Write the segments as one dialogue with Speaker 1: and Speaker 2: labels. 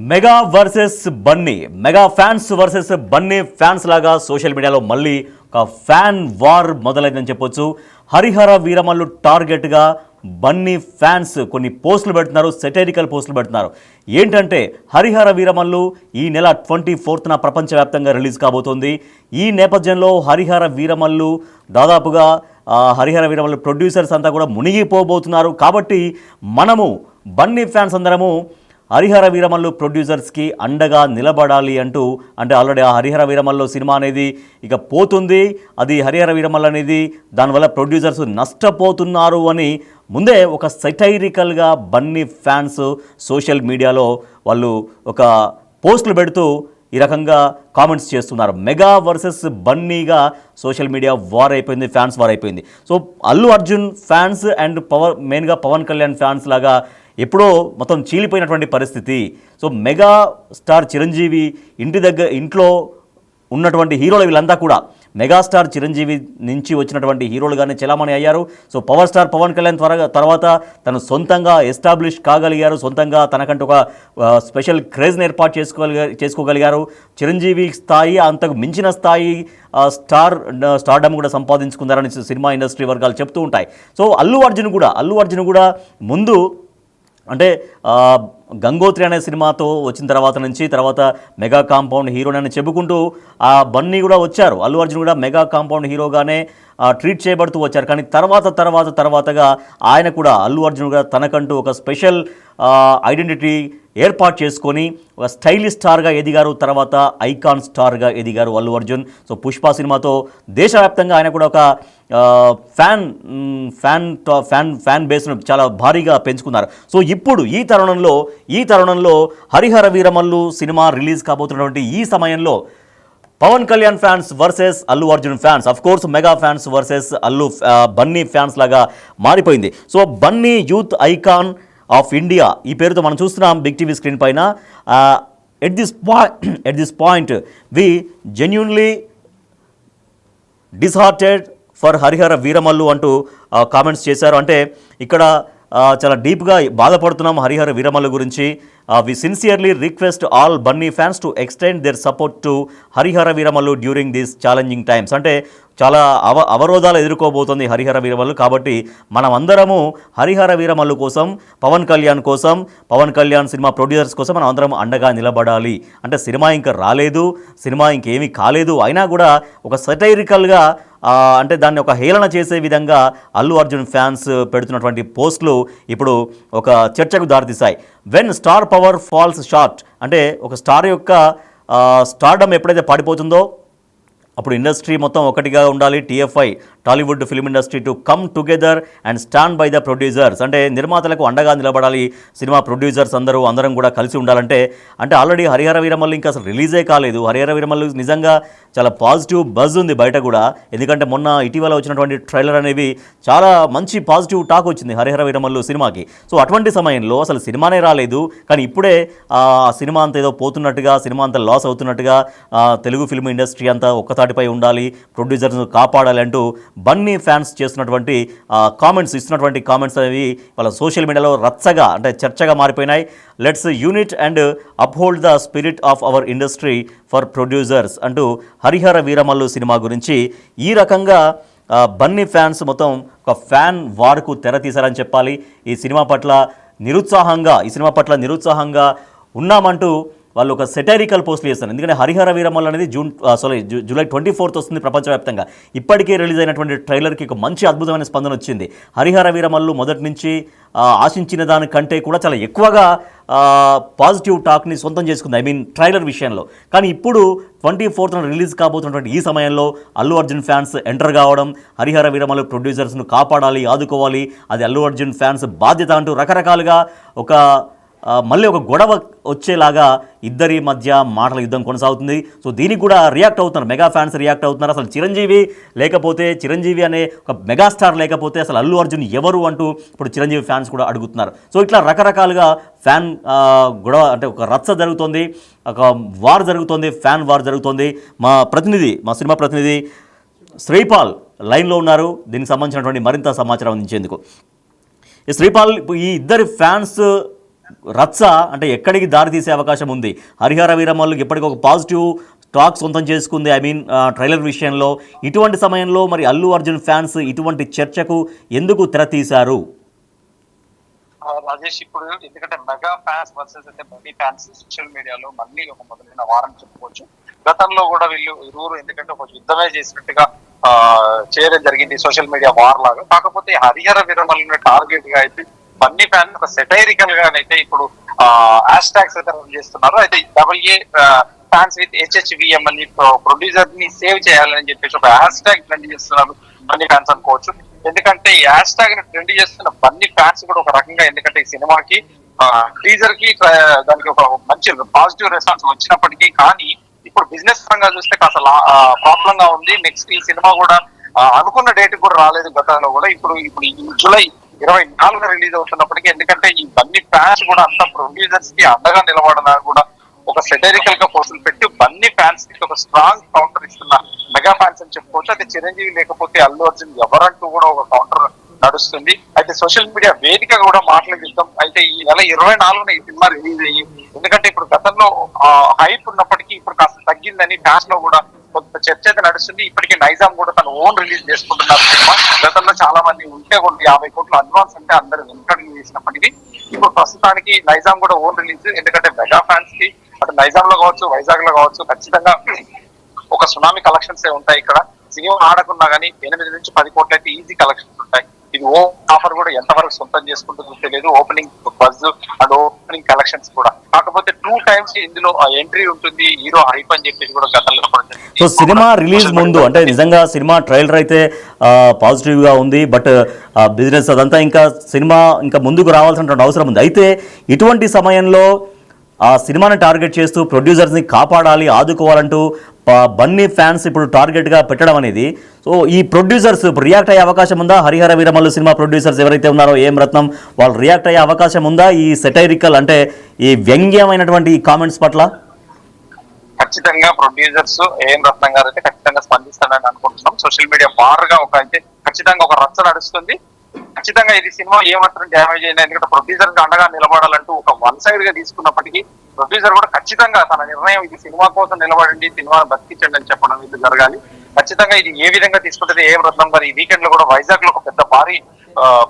Speaker 1: Mega versus Bunny, mega fans versus Bunny fans లాగా social మీడియాలో మళ్ళీ ఒక ఫ్యాన్ వార్ మొదలైందని చెప్పొచ్చు. హరిహర వీరమల్లు టార్గెట్గా బన్నీ ఫ్యాన్స్ కొన్ని పోస్టులు పెడుతున్నారు, సెటైరికల్ పోస్టులు పెడుతున్నారు. ఏంటంటే హరిహర వీరమల్లు ఈ నెల 24న ప్రపంచవ్యాప్తంగా రిలీజ్ కాబోతోంది. ఈ నేపథ్యంలో హరిహర వీరమల్లు దాదాపుగా హరిహర వీరమల్లు ప్రొడ్యూసర్స్ అంతా కూడా మునిగిపోబోతున్నారు. కాబట్టి మనము బన్నీ ఫ్యాన్స్ అందరము హరిహర వీరమల్లు ప్రొడ్యూసర్స్కి అండగా నిలబడాలి అంటూ, అంటే ఆల్రెడీ ఆ హరిహర వీరమల్లు సినిమా అనేది ఇక పోతుంది, అది హరిహర వీరమల్లు అనేది దానివల్ల ప్రొడ్యూసర్స్ నష్టపోతున్నారు అని ముందే ఒక సెటైరికల్గా బన్నీ ఫ్యాన్స్ సోషల్ మీడియాలో వాళ్ళు ఒక పోస్టులు పెడుతూ ఈ రకంగా కామెంట్స్ చేస్తున్నారు. మెగా వర్సెస్ బన్నీగా సోషల్ మీడియా వార్ అయిపోయింది, ఫ్యాన్స్ వార్ అయిపోయింది. So Allu Arjun fans and మెయిన్గా పవన్ కళ్యాణ్ ఫ్యాన్స్ లాగా ఎప్పుడో మొత్తం చీలిపోయినటువంటి పరిస్థితి. సో మెగా స్టార్ చిరంజీవి ఇంట్లో ఉన్నటువంటి హీరోలు వీళ్ళంతా కూడా మెగాస్టార్ చిరంజీవి నుంచి వచ్చినటువంటి హీరోలుగానే చలామణి అయ్యారు. So power star Pawan Kalyan తర్వాత తను సొంతంగా ఎస్టాబ్లిష్ కాగలిగారు, సొంతంగా తనకంటూ ఒక స్పెషల్ క్రేజ్ని ఏర్పాటు చేసుకోగలిగారు. చిరంజీవి స్థాయి అంతకు మించిన స్థాయి స్టార్డమ్ కూడా సంపాదించుకున్నారని సినిమా ఇండస్ట్రీ వర్గాలు చెప్తూ ఉంటాయి. సో అల్లు అర్జున్ కూడా ముందు అంటే గంగోత్రి అనే సినిమాతో వచ్చిన తర్వాత మెగా కాంపౌండ్ హీరోని చెప్పుకుంటూ ఆ బన్నీ కూడా వచ్చారు. అల్లు అర్జున్ కూడా మెగా కాంపౌండ్ హీరోగానే ట్రీట్ చేయబడుతూ వచ్చారు. కానీ తర్వాతగా ఆయన కూడా అల్లు అర్జున్ కూడా తనకంటూ ఒక స్పెషల్ ఐడెంటిటీ ఏర్పాటు చేసుకొని ఒక స్టైలిష్ స్టార్గా ఎదిగారు. తర్వాత ఐకాన్ స్టార్గా ఎదిగారు అల్లు అర్జున్. సో పుష్ప సినిమాతో దేశవ్యాప్తంగా ఆయన కూడా ఒక ఫ్యాన్ బేస్ను చాలా భారీగా పెంచుకున్నారు. సో ఇప్పుడు ఈ తరుణంలో హరిహర వీరమల్లు సినిమా రిలీజ్ కాబోతున్నటువంటి ఈ సమయంలో Pawan Kalyan fans versus Allu Arjun fans, of course mega fans versus Bunny fans లాగా మారిపోయింది. So Bunny youth icon of India ఈ పేరుతో మనం చూస్తున్నాం బిగ్ టీవీ స్క్రీన్ పైన. At this point we genuinely disheartened for Harihara Veeramallu అంటూ కామెంట్స్ చేశారు. అంటే ఇక్కడ చాలా డీప్గా బాధపడుతున్నాం హరిహర వీరమల్లు గురించి. We sincerely request all Bunny fans to extend their support to Harihara Veeramallu during these challenging times. అంటే చాలా అవరోధాలు ఎదుర్కోబోతుంది హరిహర వీరమల్లు. కాబట్టి మనం అందరము హరిహర వీరమల్లు కోసం, పవన్ కళ్యాణ్ సినిమా ప్రొడ్యూసర్స్ కోసం మనం అందరం అండగా నిలబడాలి. అంటే సినిమా ఇంకా రాలేదు, సినిమా ఇంకేమీ కాలేదు, అయినా కూడా ఒక సెటైరికల్గా అంటే దాన్ని ఒక హేళన చేసే విధంగా అల్లు అర్జున్ ఫ్యాన్స్ పెడుతున్నటువంటి పోస్టులు ఇప్పుడు ఒక చర్చకు దారితీశాయి. When star power falls short, అంటే ఒక స్టార్ యొక్క స్టార్డమ్ ఎప్పుడైతే పడిపోతుందో అప్పుడు ఇండస్ట్రీ మొత్తం ఒకటిగా ఉండాలి. TFI Tollywood film industry to come together and stand by the producers. అంటే నిర్మాతలకు అండగా నిలబడాలి, సినిమా ప్రొడ్యూసర్స్ అందరం కూడా కలిసి ఉండాలంటే. అంటే ఆల్రెడీ హరిహర వీరమల్లు ఇంకా అసలు రిలీజే కాలేదు. హరిహర వీరమల్లు నిజంగా చాలా పాజిటివ్ బజ్ ఉంది బయట కూడా. ఎందుకంటే మొన్న ఇటీవల వచ్చినటువంటి ట్రైలర్ అనేవి చాలా మంచి పాజిటివ్ టాక్ వచ్చింది హరిహర వీరమల్లు సినిమాకి. సో అటువంటి సమయంలో అసలు సినిమానే రాలేదు, కానీ ఇప్పుడే సినిమా అంతా ఏదో పోతున్నట్టుగా, సినిమా అంతా లాస్ అవుతున్నట్టుగా, తెలుగు ఫిల్మ్ ఇండస్ట్రీ అంతా ఒక్కతాటిపై ఉండాలి, ప్రొడ్యూసర్స్ కాపాడాలి అంటూ బన్నీ ఫ్యాన్స్ చేస్తున్నటువంటి ఇస్తున్నటువంటి కామెంట్స్ అనేవి వాళ్ళ సోషల్ మీడియాలో రచ్చగా, అంటే చర్చగా మారిపోయినాయి. Let's unit and uphold the spirit of our industry for producers అంటూ హరిహర వీరమల్లు సినిమా గురించి ఈ రకంగా బన్నీ ఫ్యాన్స్ మొత్తం ఒక ఫ్యాన్ వార్కు తెర తీశారని చెప్పాలి. ఈ సినిమా పట్ల నిరుత్సాహంగా ఉన్నామంటూ వాళ్ళు ఒక సెటైరికల్ పోస్టులు చేస్తారు. ఎందుకంటే హరిహర వీరమల్లు అనేది జూలై 24th వస్తుంది ప్రపంచవ్యాప్తంగా. ఇప్పటికే రిలీజ్ అయినటువంటి ట్రైలర్కి ఒక మంచి అద్భుతమైన స్పందన వచ్చింది. హరిహర వీరమల్లు మొదటి నుంచి ఆశించిన దానికంటే కూడా చాలా ఎక్కువగా పాజిటివ్ టాక్ని సొంతం చేసుకుంది, ట్రైలర్ విషయంలో. కానీ ఇప్పుడు 24th రిలీజ్ కాబోతున్నటువంటి ఈ సమయంలో అల్లు అర్జున్ ఫ్యాన్స్ ఎంటర్ కావడం, హరిహర వీరమల్లు ప్రొడ్యూసర్స్ను కాపాడాలి, ఆదుకోవాలి, అది అల్లు అర్జున్ ఫ్యాన్స్ బాధ్యత అంటూ రకరకాలుగా మళ్ళీ ఒక గొడవ వచ్చేలాగా ఇద్దరి మధ్య మాటల యుద్ధం కొనసాగుతుంది. సో దీనికి కూడా రియాక్ట్ అవుతున్నారు, మెగా ఫ్యాన్స్ రియాక్ట్ అవుతున్నారు. అసలు చిరంజీవి అనే ఒక మెగాస్టార్ లేకపోతే అసలు అల్లు అర్జున్ ఎవరు అంటూ ఇప్పుడు చిరంజీవి ఫ్యాన్స్ కూడా అడుగుతున్నారు. సో ఇట్లా రకరకాలుగా ఫ్యాన్ గొడవ, అంటే ఒక రచ్చ జరుగుతుంది, ఒక వార్ జరుగుతుంది, ఫ్యాన్ వార్ జరుగుతుంది. మా సినిమా ప్రతినిధి శ్రీపాల్ లైన్లో ఉన్నారు దీనికి సంబంధించినటువంటి మరింత సమాచారం అందించేందుకు. శ్రీపాల్, ఈ ఇద్దరి ఫ్యాన్స్ రచ్చ అంటే ఎక్కడికి దారి తీసే అవకాశం ఉంది? హరిహర వీరమల్లుకి ఇప్పటికి ఒక పాజిటివ్ టాక్ సొంతం చేసుకుంది, ఐ మీన్ ట్రైలర్ విషయంలో. ఇటువంటి సమయంలో మరి అల్లు అర్జున్ ఫ్యాన్స్ ఇటువంటి చర్చకు ఎందుకు తెరతీశారు?
Speaker 2: రాజేష్, ఇప్పుడు ఎందుకంటే మెగా ఫ్యాన్స్ వర్సెస్ అయితే మనీ ఫ్యాన్స్ సోషల్ మీడియాలో మళ్ళీ ఒక మొదలైన వారం చెప్పుకోవచ్చు. గతంలో కూడా వీళ్ళు ఇరువురు ఎందుకంటే ఒక యుద్ధమే చేసినట్టుగా చేయడం జరిగింది సోషల్ మీడియా వార్ లాగా. కాకపోతే హరిహర వీరమల్లుని టార్గెట్ గా అయితే బన్నీ ఫ్యాన్ ఒక సెటైరికల్ గానైతే ఇప్పుడు హ్యాష్ ట్యాగ్స్ అయితే రన్ చేస్తున్నారు. అయితే డబ్ల్యూఏ ఫ్యాన్స్ విత్ హెచ్హెచ్విఎం అని ప్రొడ్యూసర్ ని సేవ్ చేయాలని చెప్పేసి ఒక హ్యాష్ ట్యాగ్ ట్రెండ్ చేస్తున్నారు బన్నీ ఫ్యాన్స్ అనుకోవచ్చు. ఎందుకంటే ఈ హ్యాష్ ట్యాగ్ ని ట్రెండ్ చేస్తున్న బన్నీ ఫ్యాన్స్ కూడా ఒక రకంగా, ఎందుకంటే ఈ సినిమాకి టీజర్ కి దానికి ఒక మంచి పాజిటివ్ రెస్పాన్స్ వచ్చినప్పటికీ కానీ ఇప్పుడు బిజినెస్ పరంగా చూస్తే కాస్త ప్రాబ్లం గా ఉంది. నెక్స్ట్ ఈ సినిమా కూడా అనుకున్న డేట్ కూడా రాలేదు గతంలో కూడా. ఇప్పుడు ఈ జూలై 24 రిలీజ్ అవుతున్నప్పటికీ, ఎందుకంటే ఈ బన్నీ ఫ్యాన్స్ కూడా అంత ప్రొడ్యూసర్స్ కి అండగా నిలబడడానికి కూడా ఒక సెటరికల్ గా పోస్టులు పెట్టి బన్నీ ఫ్యాన్స్ కి ఒక స్ట్రాంగ్ కౌంటర్ ఇస్తున్న మెగా ఫ్యాన్స్ అని చెప్పుకోవచ్చు. అయితే చిరంజీవి లేకపోతే అల్లు అర్జున్ ఎవరంటూ కూడా ఒక కౌంటర్ నడుస్తుంది. అయితే సోషల్ మీడియా వేదిక కూడా మాట్లాడిద్దాం. అయితే ఈ నెల 24న ఈ సినిమా రిలీజ్ అయ్యి, ఎందుకంటే ఇప్పుడు గతంలో హైప్ ఉన్నప్పటికీ ఇప్పుడు కాస్త తగ్గిందని ఫ్యాన్స్ లో కూడా కొంత చర్చ అయితే నడుస్తుంది. ఇప్పటికీ నైజాం కూడా తను ఓన్ రిలీజ్ చేసుకుంటున్నారు సినిమా. గతంలో చాలా మంది ఉంటే కూడా 50 కోట్లు అడ్వాన్స్ అంటే అందరూ వెంటనే చేసినప్పటికీ ఇప్పుడు ప్రస్తుతానికి నైజాం కూడా ఓన్ రిలీజ్. ఎందుకంటే మెగా ఫ్యాన్స్ కి అటు నైజాం లో కావచ్చు, వైజాగ్ లో కావచ్చు, ఖచ్చితంగా ఒక సునామీ కలెక్షన్స్ ఉంటాయి. ఇక్కడ సినిమా ఆడకున్నా కానీ 8 నుంచి 10 కోట్లు అయితే ఈజీ కలెక్షన్స్ ఉంటాయి. ఇది ఆఫర్ కూడా ఎంతవరకు సొంతం చేసుకుంటుందో తెలియదు. Opening buzz and opening collections కూడా. కాకపోతే 2 times ఇందులో ఎంట్రీ ఉంటుంది, హీరో హైప్ అని చెప్పేసి కూడా గతంలో.
Speaker 1: సో సినిమా రిలీజ్ ముందు అంటే నిజంగా సినిమా ట్రైలర్ అయితే పాజిటివ్ గా ఉంది, బట్ బిజినెస్ అదంతా ఇంకా సినిమా ఇంకా ముందుకు రావాల్సిన అవసరం ఉంది. అయితే ఇటువంటి సమయంలో ఆ సినిమాని టార్గెట్ చేస్తూ ప్రొడ్యూసర్స్ని కాపాడాలి, ఆదుకోవాలంటూ బన్నీ ఫ్యాన్స్ ఇప్పుడు టార్గెట్గా పెట్టడం అనేది, సో ఈ ప్రొడ్యూసర్స్ ఇప్పుడు రియాక్ట్ అయ్యే అవకాశం ఉందా? హరిహర వీరమల్లు సినిమా ప్రొడ్యూసర్స్ ఎవరైతే ఉన్నారో ఏం రత్నం, వాళ్ళు రియాక్ట్ అయ్యే అవకాశం ఉందా ఈ సెటైరికల్ అంటే ఈ వ్యంగ్యమైనటువంటి ఈ కామెంట్స్ పట్ల?
Speaker 2: ఖచ్చితంగా ప్రొడ్యూసర్స్ ఏం రత్నం గారు అయితే ఖచ్చితంగా స్పందిస్తాడని అనుకుంటున్నాం. సోషల్ మీడియా బారుగా అయితే ఖచ్చితంగా ఒక రచ్చ నడుస్తుంది. ఖచ్చితంగా ఇది సినిమా ఏమాత్రం డ్యామేజ్ అయింది, ఎందుకంటే ప్రొడ్యూసర్ కి అండగా నిలబడాలంటూ ఒక వన్ సైడ్ గా తీసుకున్నప్పటికీ ప్రొడ్యూసర్ కూడా ఖచ్చితంగా తన నిర్ణయం ఇది సినిమా కోసం నిలబడండి, సినిమాను బతికించండి అని చెప్పడం ఇది జరగాలి. ఖచ్చితంగా ఇది ఏ విధంగా తీసుకుంటుంది ఏం రత్నం గారు. ఈ వీకెండ్ లో కూడా వైజాగ్ లో ఒక పెద్ద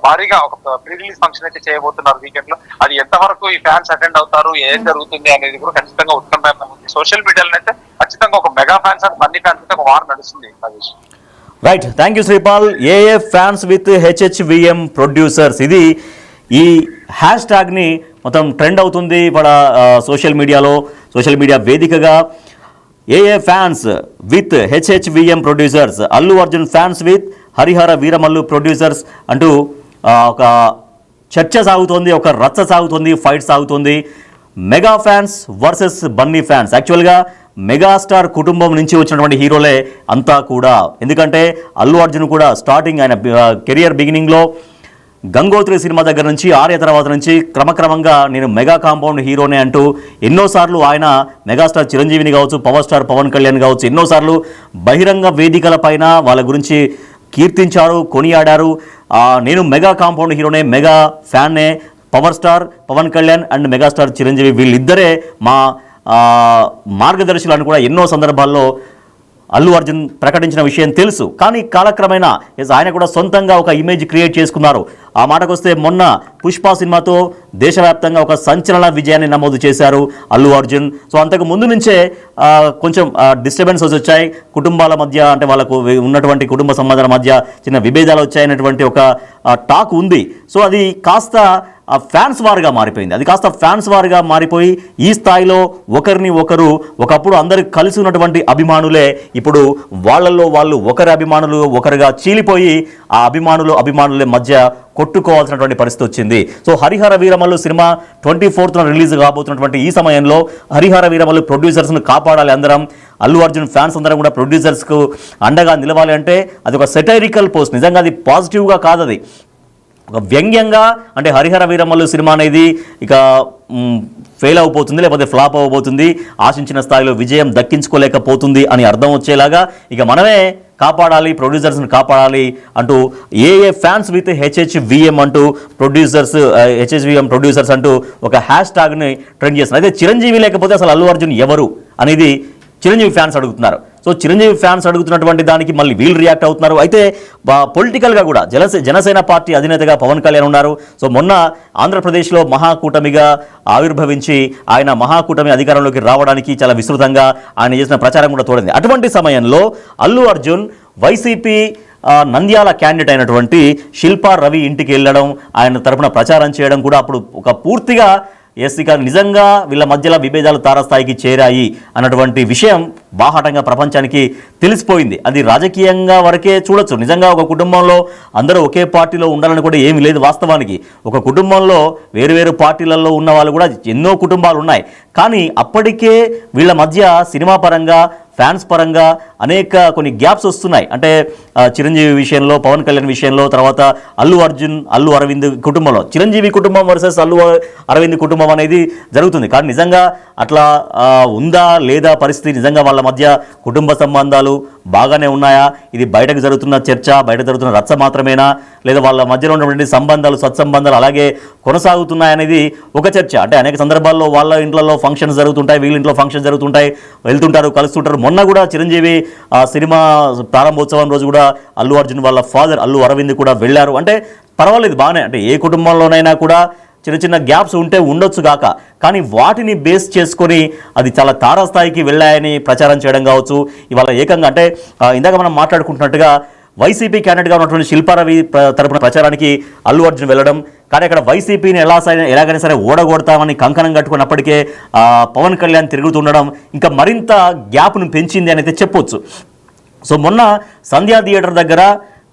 Speaker 2: భారీగా ఒక ప్రీ రిలీజ్ ఫంక్షన్ అయితే చేయబోతున్నారు వీకెండ్ లో. అది ఎంతవరకు ఈ ఫ్యాన్స్ అటెండ్ అవుతారు, ఏం జరుగుతుంది అనేది కూడా ఖచ్చితంగా ఉత్కంఠంగా ఉంది. సోషల్ మీడియాలో అయితే ఖచ్చితంగా ఒక mega fans and Bunny fans అయితే ఒక వార్ నడుస్తుంది.
Speaker 1: Right, thank you Sripal. ఏఏ ఫ్యాన్స్ విత్ హెచ్హెచ్విఎం ప్రొడ్యూసర్స్, ఇది ఈ హ్యాష్ ట్యాగ్ని మొత్తం ట్రెండ్ అవుతుంది ఇవాళ సోషల్ మీడియా వేదికగా. AA fans with HHVM producers, Allu Arjun fans with Harihara Veeramallu producers అంటూ ఒక చర్చ సాగుతోంది, ఒక రచ్చ సాగుతోంది, ఫైట్ సాగుతోంది. Mega fans versus Bunny fans. యాక్చువల్గా మెగాస్టార్ కుటుంబం నుంచి వచ్చినటువంటి హీరోలే అంతా కూడా, ఎందుకంటే అల్లు అర్జున్ కూడా స్టార్టింగ్ ఆయన కెరియర్ బిగినింగ్లో గంగోత్రి సినిమా దగ్గర నుంచి ఆర్య తర్వాత నుంచి క్రమక్రమంగా నేను మెగా కాంపౌండ్ హీరోనే అంటూ ఎన్నోసార్లు ఆయన మెగాస్టార్ చిరంజీవిని కావచ్చు, పవర్ స్టార్ పవన్ కళ్యాణ్ కావచ్చు, ఎన్నోసార్లు బహిరంగ వేదికల పైన వాళ్ళ గురించి కీర్తించారు, కొనియాడారు. నేను మెగా కాంపౌండ్ హీరోనే, మెగా ఫ్యాన్నే, power star Pawan Kalyan and megastar Chiranjeevi వీళ్ళిద్దరే మా మార్గదర్శులను కూడా ఎన్నో సందర్భాల్లో అల్లు అర్జున్ ప్రకటించిన విషయం తెలుసు. కానీ కాలక్రమేణా ఆయన కూడా సొంతంగా ఒక ఇమేజ్ క్రియేట్ చేసుకున్నారు. ఆ మాటకొస్తే మొన్న పుష్ప సినిమాతో దేశవ్యాప్తంగా ఒక సంచలన విజయాన్ని నమోదు చేశారు అల్లు అర్జున్. సో అంతకు ముందు నుంచే కొంచెం డిస్టర్బెన్సెస్ వచ్చాయి కుటుంబాల మధ్య, అంటే వాళ్ళకు ఉన్నటువంటి కుటుంబ సంబంధాల మధ్య చిన్న విభేదాలు వచ్చాయనేటువంటి ఒక టాక్ ఉంది. సో అది కాస్త ఫ్యాన్స్ వారుగా మారిపోయింది. అది కాస్త ఫ్యాన్స్ వారుగా మారిపోయి ఈ స్థాయిలో ఒకరిని ఒకరు, ఒకప్పుడు అందరు కలిసి ఉన్నటువంటి అభిమానులే ఇప్పుడు వాళ్ళల్లో వాళ్ళు ఒకరి అభిమానులు ఒకరుగా చీలిపోయి ఆ అభిమానుల మధ్య కొట్టుకోవాల్సినటువంటి పరిస్థితి వచ్చింది. సో హరిహర వీరమల్లు సినిమా 24న రిలీజ్ కాబోతున్నటువంటి ఈ సమయంలో హరిహర వీరమల్లు ప్రొడ్యూసర్స్ను కాపాడాలి అందరం, అల్లు అర్జున్ ఫ్యాన్స్ అందరం కూడా ప్రొడ్యూసర్స్కు అండగా నిలవాలి అంటే అది ఒక సెటైరికల్ పోస్ట్. నిజంగా అది పాజిటివ్గా కాదు, అది ఒక వ్యంగ్యంగా, అంటే హరిహర వీరమల్లు సినిమా అనేది ఇక ఫెయిల్ అయిపోతుంది, లేకపోతే ఫ్లాప్ అవ్వబోతుంది, ఆశించిన స్థాయిలో విజయం దక్కించుకోలేకపోతుంది అని అర్థం వచ్చేలాగా ఇక మనమే కాపాడాలి, ప్రొడ్యూసర్స్ని కాపాడాలి అంటూ ఏ ఫ్యాన్స్ విత్ హెచ్హెచ్విఎం అంటూ ప్రొడ్యూసర్స్ హెచ్హెచ్విఎం ప్రొడ్యూసర్స్ అంటూ ఒక హ్యాష్ ట్యాగ్ని ట్రెండ్ చేస్తున్నారు. అయితే చిరంజీవి లేకపోతే అసలు అల్లు అర్జున్ ఎవరు అనేది చిరంజీవి ఫ్యాన్స్ అడుగుతున్నారు. సో చిరంజీవి ఫ్యాన్స్ అడుగుతున్నటువంటి దానికి మళ్ళీ వీళ్ళు రియాక్ట్ అవుతున్నారు. అయితే పొలిటికల్గా కూడా జనసేన పార్టీ అధినేతగా పవన్ కళ్యాణ్ ఉన్నారు. సో మొన్న ఆంధ్రప్రదేశ్లో మహాకూటమిగా ఆవిర్భవించి ఆయన మహాకూటమి అధికారంలోకి రావడానికి చాలా విస్తృతంగా ఆయన చేసిన ప్రచారం కూడా తోడింది. అటువంటి సమయంలో అల్లు అర్జున్ వైసీపీ నంద్యాల క్యాండిడేట్ అయినటువంటి శిల్పా రవి ఇంటికి వెళ్ళడం, ఆయన తరపున ప్రచారం చేయడం కూడా అప్పుడు ఒక పూర్తిగా ఇక నిజంగా వీళ్ళ మధ్యలో విభేదాలు తారస్థాయికి చేరాయి అన్నటువంటి విషయం బాహాటంగా ప్రపంచానికి తెలిసిపోయింది. అది రాజకీయంగా వరకే చూడొచ్చు. నిజంగా ఒక కుటుంబంలో అందరూ ఒకే పార్టీలో ఉండాలని కూడా ఏమీ లేదు. వాస్తవానికి ఒక కుటుంబంలో వేరు పార్టీలలో ఉన్న వాళ్ళు కూడా ఎన్నో కుటుంబాలు ఉన్నాయి. కానీ అప్పటికే వీళ్ళ మధ్య సినిమా పరంగా ఫ్యాన్స్ పరంగా అనేక కొన్ని గ్యాప్స్ వస్తున్నాయి. అంటే చిరంజీవి విషయంలో, పవన్ కళ్యాణ్ విషయంలో, తర్వాత అల్లు అర్జున్ అల్లు అరవింద్ కుటుంబంలో చిరంజీవి కుటుంబం వర్సెస్ అల్లు అరవింద్ కుటుంబం అనేది జరుగుతుంది. కానీ నిజంగా అట్లా ఉందా లేదా పరిస్థితి, నిజంగా వాళ్ళ మధ్య కుటుంబ సంబంధాలు బాగానే ఉన్నాయా, ఇది బయటకు జరుగుతున్న చర్చ, బయట జరుగుతున్న రచ్చ మాత్రమేనా, లేదా వాళ్ళ మధ్యలో ఉన్నటువంటి సంబంధాలు సత్సంబంధాలు అలాగే కొనసాగుతున్నాయనేది ఒక చర్చ. అంటే అనేక సందర్భాల్లో వాళ్ళ ఇంట్లో ఫంక్షన్స్ జరుగుతుంటాయి, వీళ్ళ ఇంట్లో ఫంక్షన్స్ జరుగుతుంటాయి, వెళ్తుంటారు, కలుస్తుంటారు. మొన్న కూడా చిరంజీవి సినిమా ప్రారంభోత్సవం రోజు కూడా అల్లు అర్జున్ వాళ్ళ ఫాదర్ అల్లు అరవింద్ కూడా వెళ్ళారు. అంటే పర్వాలేదు, బాగానే. అంటే ఏ కుటుంబంలోనైనా కూడా చిన్న గ్యాప్స్ ఉంటే ఉండొచ్చు గాక, కానీ వాటిని బేస్ చేసుకొని అది చాలా తారాస్థాయికి వెళ్ళాయని ప్రచారం చేయడం కావచ్చు. ఇవాళ ఏకంగా అంటే ఇందాక మనం మాట్లాడుకుంటున్నట్టుగా వైసీపీ క్యాండిడేట్గా ఉన్నటువంటి శిల్పారవి తరపున ప్రచారానికి అల్లు అర్జున్ వెళ్ళడం, కానీ అక్కడ వైసీపీని ఎలాగైనా సరే ఓడగొడతామని కంకణం కట్టుకున్నప్పటికే పవన్ కళ్యాణ్ తిరుగుతుండడం ఇంకా మరింత గ్యాప్ను పెంచింది అని అయితే చెప్పొచ్చు. సో మొన్న సంధ్యా థియేటర్ దగ్గర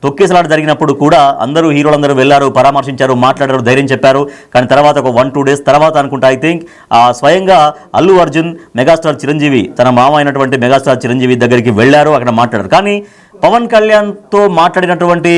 Speaker 1: తొక్కేసలాట జరిగినప్పుడు కూడా అందరూ హీరోలందరూ వెళ్ళారు, పరామర్శించారు, మాట్లాడారు, ధైర్యం చెప్పారు. కానీ తర్వాత ఒక 1-2 డేస్ తర్వాత అనుకుంటా ఐ థింక్ స్వయంగా అల్లు అర్జున్ మెగాస్టార్ చిరంజీవి తన మామ అయినటువంటి మెగాస్టార్ చిరంజీవి దగ్గరికి వెళ్ళారు, అక్కడ మాట్లాడారు. కానీ పవన్ కళ్యాణ్తో మాట్లాడినటువంటి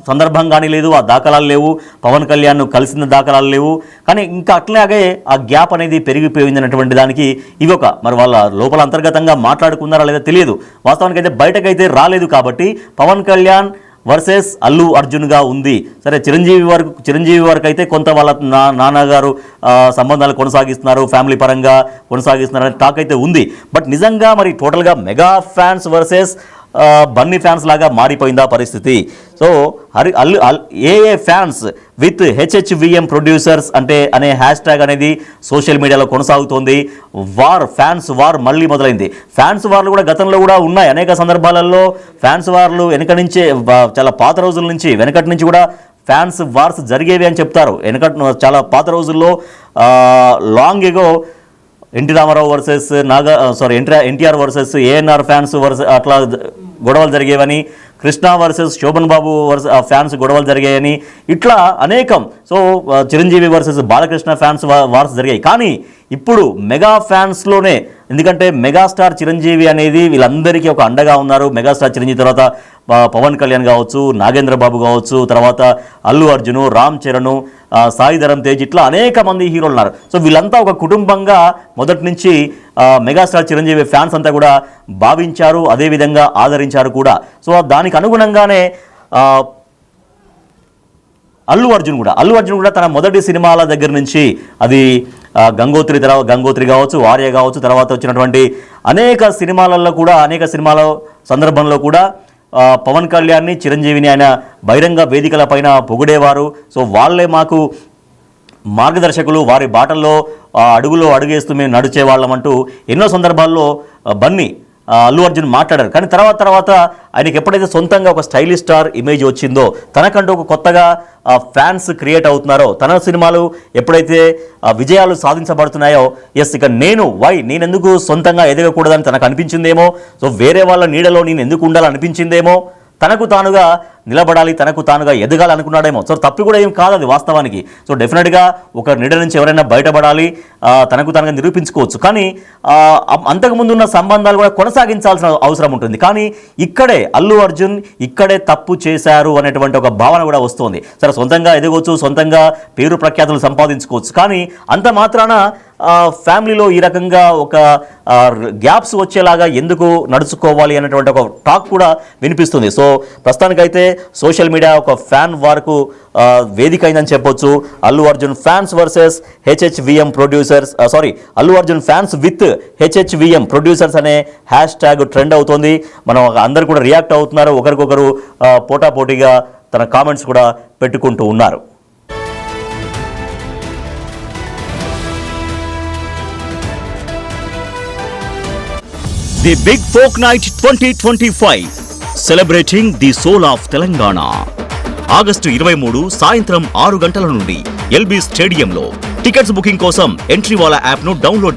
Speaker 1: సందర్భం కానీ లేదు, ఆ దాఖలాలు లేవు, పవన్ కళ్యాణ్ను కలిసిన దాఖలాలు లేవు. కానీ ఇంకా అట్లాగే ఆ గ్యాప్ అనేది పెరిగిపోయింది అన్నటువంటి దానికి ఇవొక మరి వాళ్ళ లోపల అంతర్గతంగా మాట్లాడుకున్నారా లేదా తెలియదు. వాస్తవానికి అయితే బయటకైతే రాలేదు. కాబట్టి పవన్ కళ్యాణ్ వర్సెస్ అల్లు అర్జున్గా ఉంది. సరే, చిరంజీవి వరకు అయితే కొంత వాళ్ళ నాన్నగారు సంబంధాలు కొనసాగిస్తున్నారు, ఫ్యామిలీ పరంగా కొనసాగిస్తున్నారు అనే టాక్ అయితే ఉంది. బట్ నిజంగా మరి టోటల్గా mega fans versus Bunny fans లాగా మారిపోయిందా పరిస్థితి? So A fans with HHVM producers అనే హ్యాష్ ట్యాగ్ అనేది సోషల్ మీడియాలో కొనసాగుతోంది. ఫ్యాన్స్ వార్ మళ్ళీ మొదలైంది. ఫ్యాన్స్ వార్లు కూడా గతంలో కూడా ఉన్నాయి. అనేక సందర్భాలలో ఫ్యాన్స్ వార్లు చాలా పాత రోజుల నుంచి వెనకటి నుంచి కూడా ఫ్యాన్స్ వార్స్ జరిగేవి అని చెప్తారు. చాలా పాత రోజుల్లో long ago NT Ramarao versus NTR versus ANR fans versus అట్లా గొడవలు జరిగేవని, కృష్ణ వర్సెస్ శోభన్ బాబు ఫ్యాన్స్ గొడవలు జరిగాయని, ఇట్లా అనేకం. So Chiranjeevi versus Balakrishna fans wars జరిగాయి. కానీ ఇప్పుడు మెగా ఫ్యాన్స్లోనే, ఎందుకంటే మెగాస్టార్ చిరంజీవి అనేది వీళ్ళందరికీ ఒక అండగా ఉన్నారు. మెగాస్టార్ చిరంజీవి తర్వాత పవన్ కళ్యాణ్ కావచ్చు, నాగేంద్ర బాబు కావచ్చు, తర్వాత అల్లు అర్జును, రామ్ చరణ్, సాయి ధరమ్ తేజ్, ఇట్లా అనేక మంది హీరోలు ఉన్నారు. సో వీళ్ళంతా ఒక కుటుంబంగా మొదటి నుంచి మెగాస్టార్ చిరంజీవి ఫ్యాన్స్ అంతా కూడా భావించారు, అదేవిధంగా ఆదరించారు కూడా. సో దానికి అనుగుణంగానే అల్లు అర్జున్ కూడా తన మొదటి సినిమాల దగ్గర నుంచి అది గంగోత్రి కావచ్చు, ఆర్య కావచ్చు, తర్వాత వచ్చినటువంటి అనేక సినిమాల సందర్భంలో కూడా పవన్ కళ్యాణ్ని, చిరంజీవిని ఆయన బహిరంగ వేదికల పైన పొగిడేవారు. సో వాళ్ళే మాకు మార్గదర్శకులు, వారి బాటల్లో అడుగులో అడుగేస్తూ మేము నడిచేవాళ్ళమంటూ ఎన్నో సందర్భాల్లో బన్నీ అల్లు అర్జున్ మాట్లాడారు. కానీ తర్వాత ఆయనకి ఎప్పుడైతే సొంతంగా ఒక స్టైలిష్ స్టార్ ఇమేజ్ వచ్చిందో, తనకంటూ ఒక కొత్తగా ఫ్యాన్స్ క్రియేట్ అవుతున్నారో, తన సినిమాలు ఎప్పుడైతే విజయాలు సాధించబడుతున్నాయో, ఇక నేనెందుకు సొంతంగా ఎదగకూడదని తనకు అనిపించిందేమో, సో వేరే వాళ్ళ నీడలో నేను ఎందుకు ఉండాలనిపించిందేమో, తనకు తానుగా నిలబడాలి, తనకు తానుగా ఎదగాలనుకున్నాడేమో. సో తప్పు కూడా ఏం కాదు అది వాస్తవానికి. సో డెఫినెట్గా ఒక నీడ నుంచి ఎవరైనా బయటపడాలి, తనకు తానుగా నిరూపించుకోవచ్చు. కానీ అంతకుముందు ఉన్న సంబంధాలు కూడా కొనసాగించాల్సిన అవసరం ఉంటుంది. కానీ ఇక్కడే అల్లు అర్జున్ ఇక్కడే తప్పు చేశారు అనేటువంటి ఒక భావన కూడా వస్తుంది. సరే, సొంతంగా ఎదగవచ్చు, సొంతంగా పేరు ప్రఖ్యాతులు సంపాదించుకోవచ్చు. కానీ అంత మాత్రాన ఫ్యామిలీలో ఈ రకంగా ఒక గ్యాప్స్ వచ్చేలాగా ఎందుకు నడుచుకోవాలి అనేటువంటి ఒక టాక్ కూడా వినిపిస్తుంది. సో ప్రస్తుతానికైతే సోషల్ మీడియా ఒక ఫ్యాన్ వార్కు వేదిక అయిందని చెప్పొచ్చు. Allu Arjun fans versus HHVM producers, Allu Arjun fans with HHVM producers అనే హ్యాష్ ట్యాగ్ ట్రెండ్ అవుతుంది. మనం అందరు కూడా రియాక్ట్ అవుతున్నారు, ఒకరికొకరు పోటాపోటీగా తన కామెంట్స్ కూడా పెట్టుకుంటూ ఉన్నారు. The Big Folk Night 2025 celebrating the soul of Telangana. August 23 సాయంత్రం 6 గంటల నుండి ఎల్బీ స్టేడియంలో. టికెట్స్ బుకింగ్ కోసం ఎంట్రీ వాలా యాప్ను డౌన్లోడ్